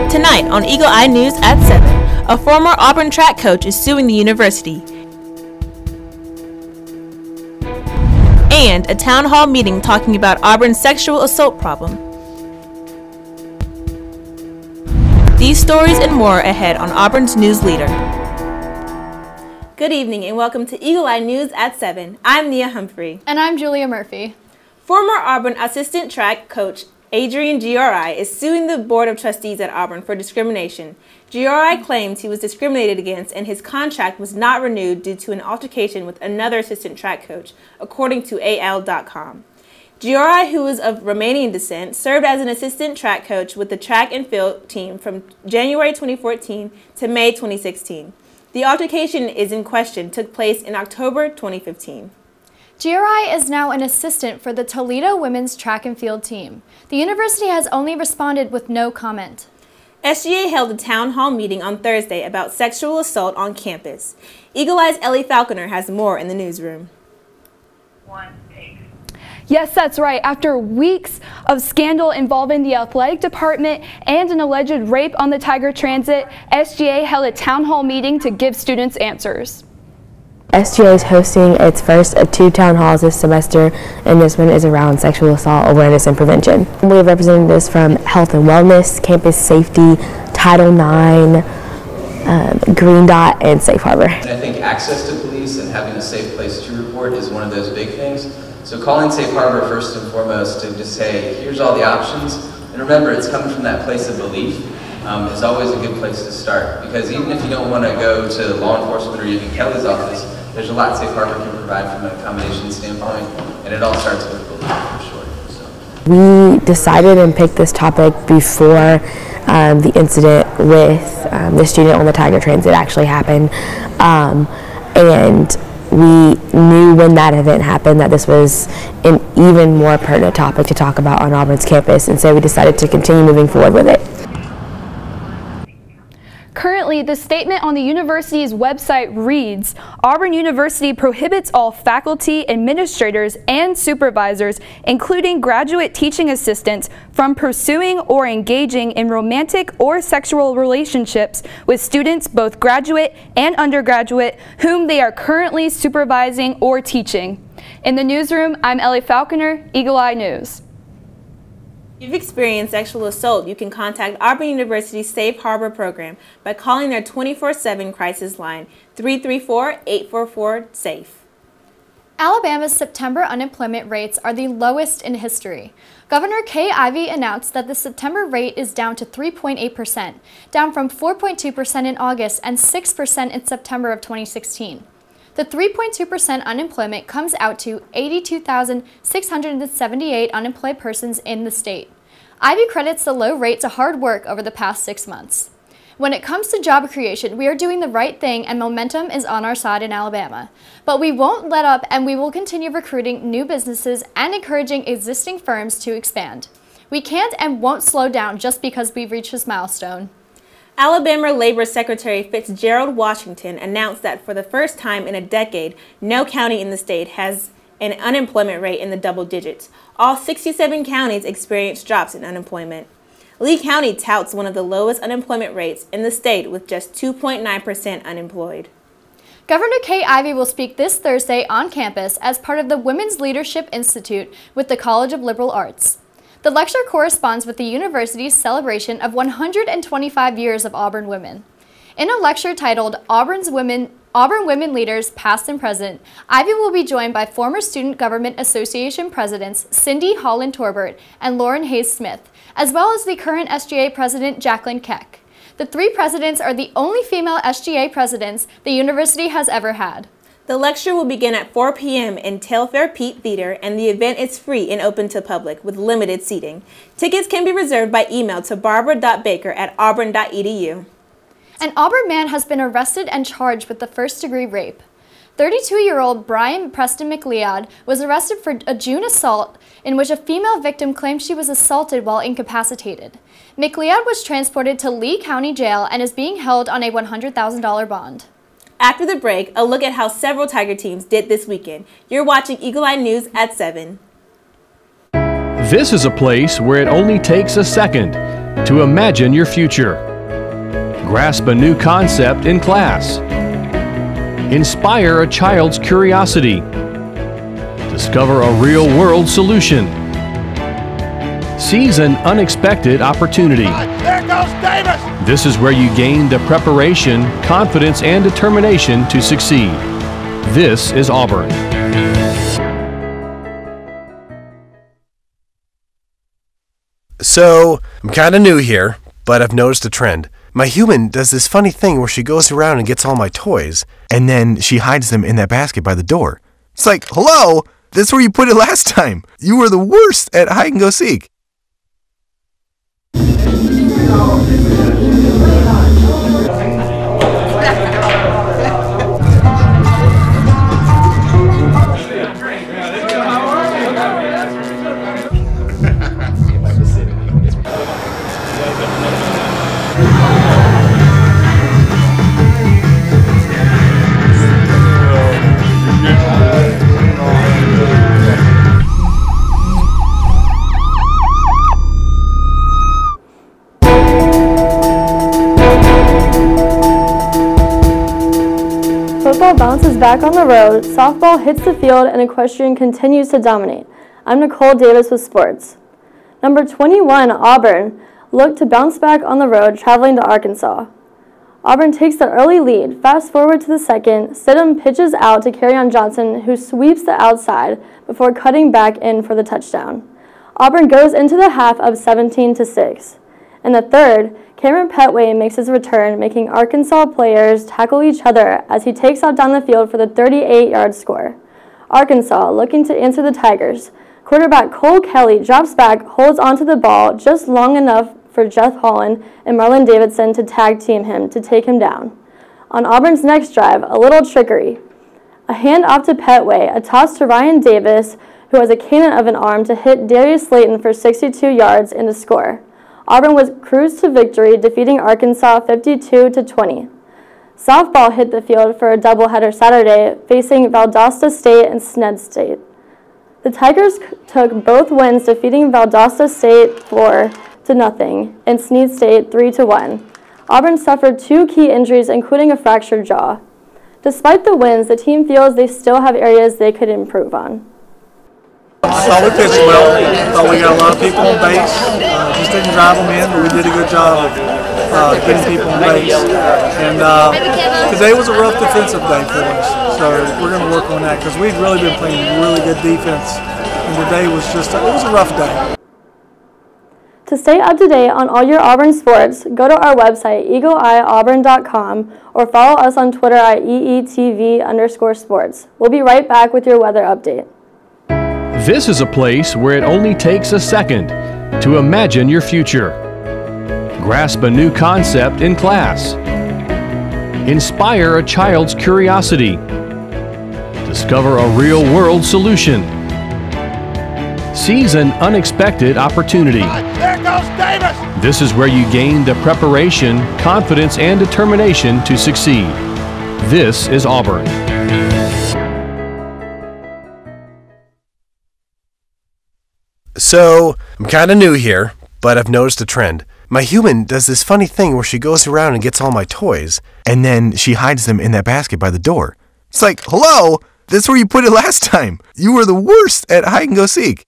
Tonight on Eagle Eye News at 7, a former Auburn track coach is suing the university. And a town hall meeting talking about Auburn's sexual assault problem. These stories and more ahead on Auburn's News Leader. Good evening and welcome to Eagle Eye News at 7. I'm Nia Humphrey. And I'm Julia Murphy. Former Auburn assistant track coach Adrian GRI is suing the Board of Trustees at Auburn for discrimination. GRI claims he was discriminated against and his contract was not renewed due to an altercation with another assistant track coach, according to AL.com. GRI, who is of Romanian descent, served as an assistant track coach with the track and field team from January 2014 to May 2016. The altercation is in question took place in October 2015. GRI is now an assistant for the Toledo women's track and field team. The university has only responded with no comment. SGA held a town hall meeting on Thursday about sexual assault on campus. Eagle Eye's Ellie Falconer has more in the newsroom. Yes, that's right. After weeks of scandal involving the athletic department and an alleged rape on the Tiger Transit, SGA held a town hall meeting to give students answers. SGA is hosting its first of 2 town halls this semester, and this one is around sexual assault awareness and prevention. We have representatives from health and wellness, campus safety, Title IX, Green Dot, and Safe Harbor. And I think access to police and having a safe place to report is one of those big things. So calling Safe Harbor first and foremost to just say, here's all the options, and remember it's coming from that place of belief. Is always a good place to start, because even if you don't want to go to law enforcement or even Kelly's office, there's a lot Safe Harbor can provide from an accommodation standpoint, and it all starts with belief for sure. So. We decided and picked this topic before the incident with the student on the Tiger Transit actually happened, and we knew when that event happened that this was an even more pertinent topic to talk about on Auburn's campus, and so we decided to continue moving forward with it. Currently, the statement on the university's website reads, Auburn University prohibits all faculty, administrators, and supervisors, including graduate teaching assistants, from pursuing or engaging in romantic or sexual relationships with students, both graduate and undergraduate, whom they are currently supervising or teaching. In the newsroom, I'm Ellie Falconer, Eagle Eye News. If you've experienced sexual assault, you can contact Auburn University's Safe Harbor program by calling their 24/7 crisis line, 334-844-SAFE. Alabama's September unemployment rates are the lowest in history. Governor Kay Ivey announced that the September rate is down to 3.8%, down from 4.2% in August and 6% in September of 2016. The 3.2% unemployment comes out to 82,678 unemployed persons in the state. Ivey credits the low rate to hard work over the past 6 months. When it comes to job creation, we are doing the right thing and momentum is on our side in Alabama. But we won't let up and we will continue recruiting new businesses and encouraging existing firms to expand. We can't and won't slow down just because we've reached this milestone. Alabama Labor Secretary Fitzgerald Washington announced that for the first time in a decade, no county in the state has an unemployment rate in the double digits. All 67 counties experienced drops in unemployment. Lee County touts one of the lowest unemployment rates in the state with just 2.9% unemployed. Governor Kay Ivey will speak this Thursday on campus as part of the Women's Leadership Institute with the College of Liberal Arts. The lecture corresponds with the university's celebration of 125 years of Auburn women. In a lecture titled Auburn Women Leaders Past and Present, Ivey will be joined by former Student Government Association presidents Cindy Holland Torbert and Lauren Hayes Smith, as well as the current SGA president Jacqueline Keck. The 3 presidents are the only female SGA presidents the university has ever had. The lecture will begin at 4 p.m. in Telfair Pete Theater, and the event is free and open to public with limited seating. Tickets can be reserved by email to barbara.baker@auburn.edu. An Auburn man has been arrested and charged with the first-degree rape. 32-year-old Brian Preston McLeod was arrested for a June assault in which a female victim claimed she was assaulted while incapacitated. McLeod was transported to Lee County Jail and is being held on a $100,000 bond. After the break, a look at how several Tiger teams did this weekend. You're watching Eagle Eye News at 7. This is a place where it only takes a second to imagine your future. Grasp a new concept in class. Inspire a child's curiosity. Discover a real-world solution. Seize an unexpected opportunity. There goes Davis! This is where you gain the preparation, confidence, and determination to succeed. This is Auburn. So, I'm kind of new here, but I've noticed a trend. My human does this funny thing where she goes around and gets all my toys, and then she hides them in that basket by the door. It's like, hello? That's where you put it last time. You were the worst at hide and go seek. Football bounces back on the road, softball hits the field, and equestrian continues to dominate. I'm Nicole Davis with sports. Number 21, Auburn, looked to bounce back on the road, traveling to Arkansas. Auburn takes the early lead. Fast forward to the second, Stidham pitches out to Kerryon Johnson, who sweeps the outside before cutting back in for the touchdown. Auburn goes into the half up 17-6. In the third, Cameron Petway makes his return, making Arkansas players tackle each other as he takes out down the field for the 38-yard score. Arkansas, looking to answer the Tigers. Quarterback Cole Kelly drops back, holds onto the ball just long enough for Jeff Holland and Marlon Davidson to tag team him to take him down. On Auburn's next drive, a little trickery. A hand off to Petway, a toss to Ryan Davis, who has a cannon of an arm to hit Darius Slayton for 62 yards in the score. Auburn was cruised to victory, defeating Arkansas 52-20. Softball hit the field for a doubleheader Saturday, facing Valdosta State and Sned State. The Tigers took both wins, defeating Valdosta State 4-0 and Snead State 3-1. Auburn suffered 2 key injuries, including a fractured jaw. Despite the wins, the team feels they still have areas they could improve on. I thought we pitched well. I thought we got a lot of people on base. Just didn't drive them in, but we did a good job of getting people on base. And today was a rough defensive day for us, so we're going to work on that because we've really been playing really good defense, and today was just it was a rough day. To stay up to date on all your Auburn sports, go to our website, eagleeyeauburn.com, or follow us on Twitter at EETV_sports. We'll be right back with your weather update. This is a place where it only takes a second to imagine your future. Grasp a new concept in class. Inspire a child's curiosity. Discover a real-world solution. Seize an unexpected opportunity. There goes Davis! This is where you gain the preparation, confidence, and determination to succeed. This is Auburn. So, I'm kind of new here, but I've noticed a trend. My human does this funny thing where she goes around and gets all my toys, and then she hides them in that basket by the door. It's like, hello? That's where you put it last time. You were the worst at hide and go seek.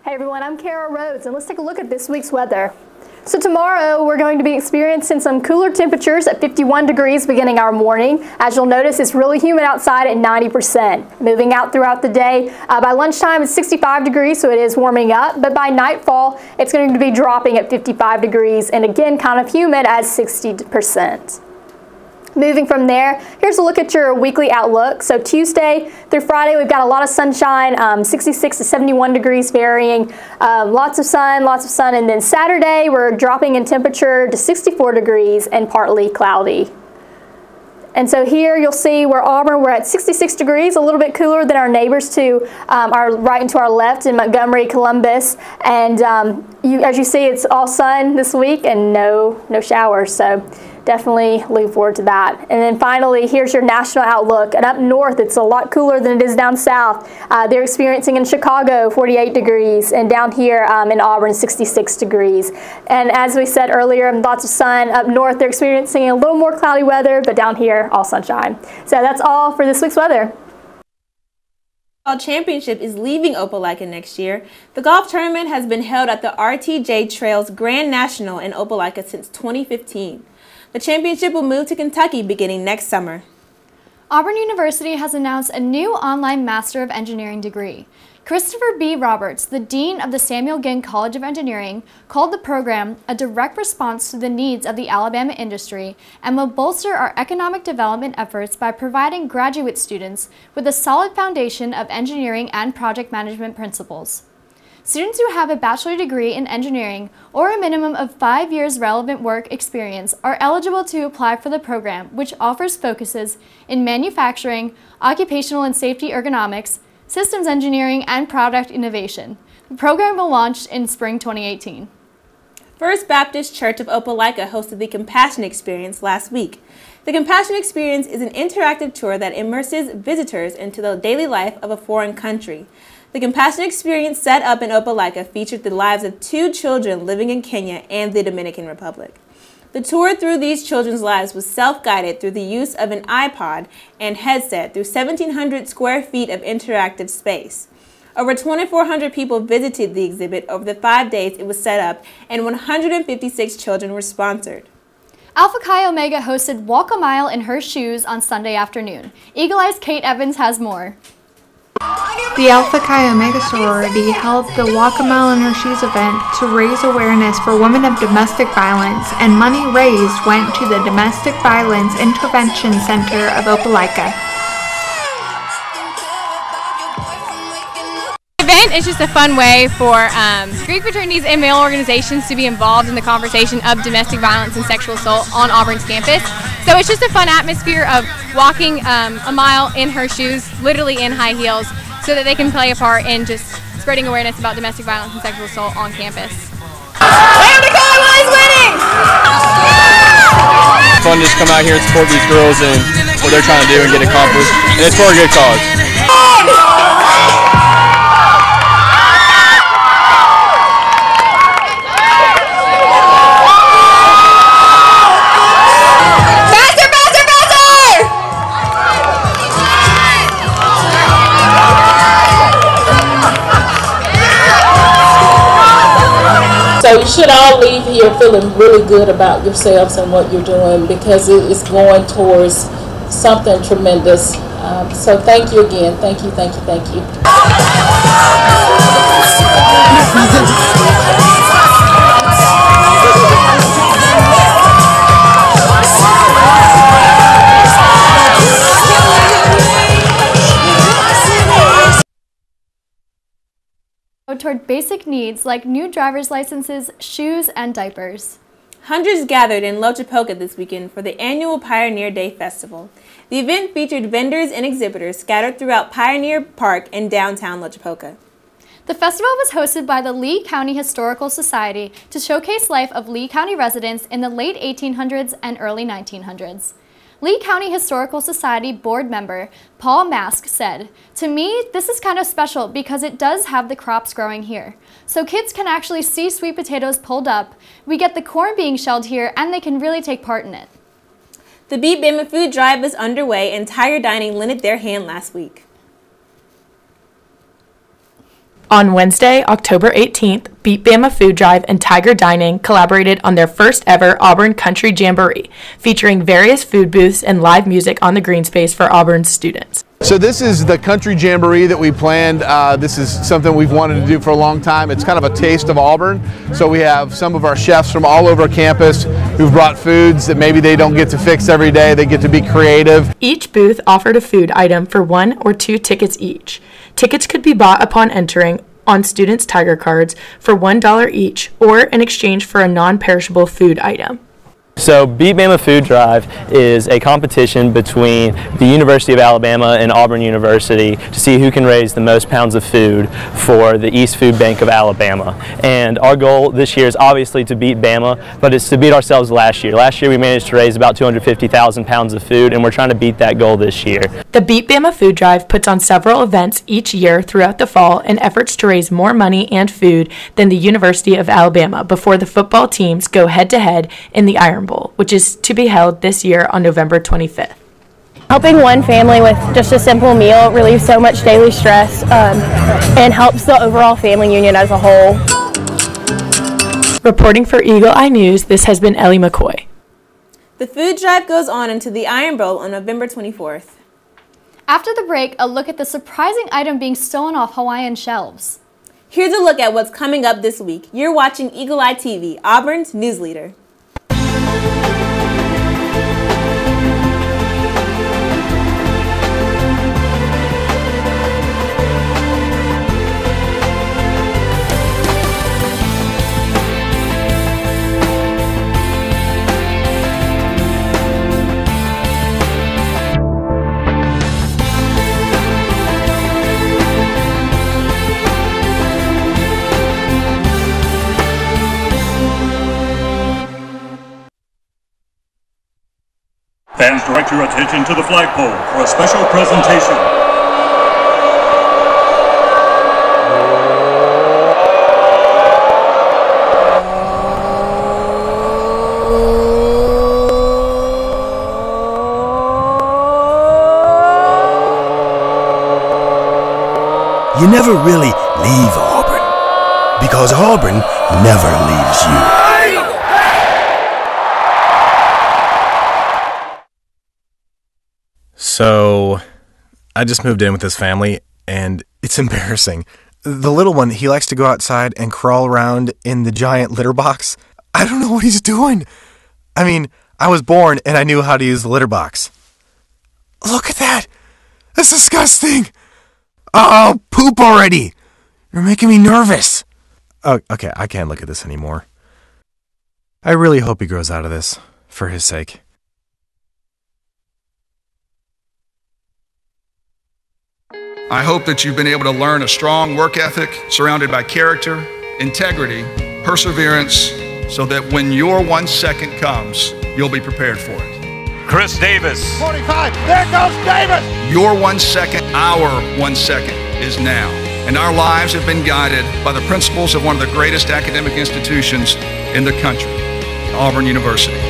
Hey everyone, I'm Kara Rhodes, and let's take a look at this week's weather. So tomorrow we're going to be experiencing some cooler temperatures at 51 degrees beginning our morning. As you'll notice, it's really humid outside at 90%. Moving out throughout the day, by lunchtime it's 65 degrees, so it is warming up, but by nightfall it's going to be dropping at 55 degrees and again kind of humid at 60%. Moving from there, here's a look at your weekly outlook. So Tuesday through Friday, we've got a lot of sunshine, 66 to 71 degrees varying, lots of sun, and then Saturday, we're dropping in temperature to 64 degrees and partly cloudy. And so here you'll see where Auburn, we're at 66 degrees, a little bit cooler than our neighbors to our right and to our left in Montgomery, Columbus. And as you see, it's all sun this week and no showers. So definitely looking forward to that. And then finally, here's your national outlook. And up north, it's a lot cooler than it is down south. They're experiencing in Chicago 48 degrees, and down here in Auburn 66 degrees. And as we said earlier, lots of sun. Up north, they're experiencing a little more cloudy weather, but down here, all sunshine. So that's all for this week's weather. Golf Championship is leaving Opelika next year. The golf tournament has been held at the RTJ Trails Grand National in Opelika since 2015. The championship will move to Kentucky beginning next summer. Auburn University has announced a new online Master of Engineering degree. Christopher B. Roberts, the Dean of the Samuel Ginn College of Engineering, called the program a direct response to the needs of the Alabama industry and will bolster our economic development efforts by providing graduate students with a solid foundation of engineering and project management principles. Students who have a bachelor degree in engineering or a minimum of 5 years relevant work experience are eligible to apply for the program, which offers focuses in manufacturing, occupational and safety ergonomics, systems engineering, and product innovation. The program will launch in spring 2018. First Baptist Church of Opelika hosted the Compassion Experience last week. The Compassion Experience is an interactive tour that immerses visitors into the daily life of a foreign country. The Compassion Experience set up in Opelika featured the lives of 2 children living in Kenya and the Dominican Republic. The tour through these children's lives was self-guided through the use of an iPod and headset through 1,700 square feet of interactive space. Over 2,400 people visited the exhibit over the 5 days it was set up, and 156 children were sponsored. Alpha Chi Omega hosted Walk a Mile in Her Shoes on Sunday afternoon. Eagle Eye's Kate Evans has more. The Alpha Chi Omega sorority held the Walk a Mile in Her Shoes event to raise awareness for women of domestic violence, and money raised went to the Domestic Violence Intervention Center of Opelika. The event is just a fun way for Greek fraternities and male organizations to be involved in the conversation of domestic violence and sexual assault on Auburn's campus. So it's just a fun atmosphere of walking a mile in her shoes, literally in high heels, so that they can play a part in just spreading awareness about domestic violence and sexual assault on campus. It's fun to just come out here and support these girls and what they're trying to do and get accomplished, and it's for a good cause. So you should all leave here feeling really good about yourselves and what you're doing, because it is going towards something tremendous. So thank you again. Thank you, thank you, thank you. Toward basic needs like new driver's licenses, shoes, and diapers. Hundreds gathered in Lochapoka this weekend for the annual Pioneer Day Festival. The event featured vendors and exhibitors scattered throughout Pioneer Park in downtown Lochapoka. The festival was hosted by the Lee County Historical Society to showcase life of Lee County residents in the late 1800s and early 1900s. Lee County Historical Society board member Paul Mask said, "To me, this is kind of special because it does have the crops growing here. So kids can actually see sweet potatoes pulled up, we get the corn being shelled here, and they can really take part in it." The Beat Bama food drive is underway, and Tiger Dining lended their hand last week. On Wednesday, October 18th, Beat Bama Food Drive and Tiger Dining collaborated on their first ever Auburn Country Jamboree, featuring various food booths and live music on the green space for Auburn's students. So this is the country jamboree that we planned. This is something we've wanted to do for a long time. It's kind of a taste of Auburn. So we have some of our chefs from all over campus who've brought foods that maybe they don't get to fix every day. They get to be creative. Each booth offered a food item for 1 or 2 tickets each. Tickets could be bought upon entering on students' Tiger cards for $1 each or in exchange for a non-perishable food item. So Beat Bama Food Drive is a competition between the University of Alabama and Auburn University to see who can raise the most pounds of food for the East Food Bank of Alabama. And our goal this year is obviously to beat Bama, but it's to beat ourselves last year. Last year we managed to raise about 250,000 pounds of food, and we're trying to beat that goal this year. The Beat Bama Food Drive puts on several events each year throughout the fall in efforts to raise more money and food than the University of Alabama before the football teams go head-to-head in the Iron Bowl, which is to be held this year on November 25th. Helping one family with just a simple meal relieves so much daily stress and helps the overall family union as a whole. Reporting for Eagle Eye News, this has been Ellie McCoy. The food drive goes on into the Iron Bowl on November 24th. After the break, a look at the surprising item being stolen off Hawaiian shelves. Here's a look at what's coming up this week. You're watching Eagle Eye TV, Auburn's news leader. Fans, direct your attention to the flagpole for a special presentation. You never really leave Auburn, because Auburn never leaves you. So, I just moved in with this family, and it's embarrassing. The little one, he likes to go outside and crawl around in the giant litter box. I don't know what he's doing. I mean, I was born and I knew how to use the litter box. Look at that! That's disgusting! Oh, poop already! You're making me nervous. Oh, okay, I can't look at this anymore. I really hope he grows out of this, for his sake. I hope that you've been able to learn a strong work ethic surrounded by character, integrity, perseverance, so that when your 1 second comes, you'll be prepared for it. Chris Davis. 45. There goes Davis. Your 1 second, our 1 second is now. And our lives have been guided by the principles of one of the greatest academic institutions in the country, Auburn University.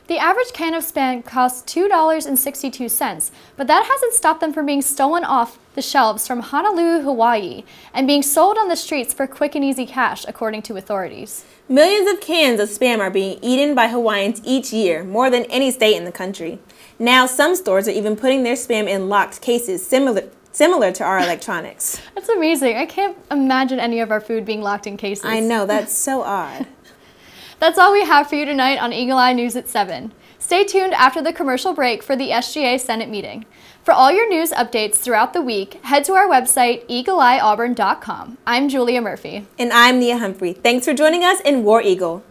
The average can of Spam costs $2.62, but that hasn't stopped them from being stolen off the shelves from Honolulu, Hawaii, and being sold on the streets for quick and easy cash, according to authorities. Millions of cans of Spam are being eaten by Hawaiians each year, more than any state in the country. Now, some stores are even putting their Spam in locked cases, similar to our electronics. That's amazing. I can't imagine any of our food being locked in cases. I know, that's so odd. That's all we have for you tonight on Eagle Eye News at 7. Stay tuned after the commercial break for the SGA Senate meeting. For all your news updates throughout the week, head to our website, eagleeyeauburn.com. I'm Julia Murphy. And I'm Nia Humphrey. Thanks for joining us in War Eagle.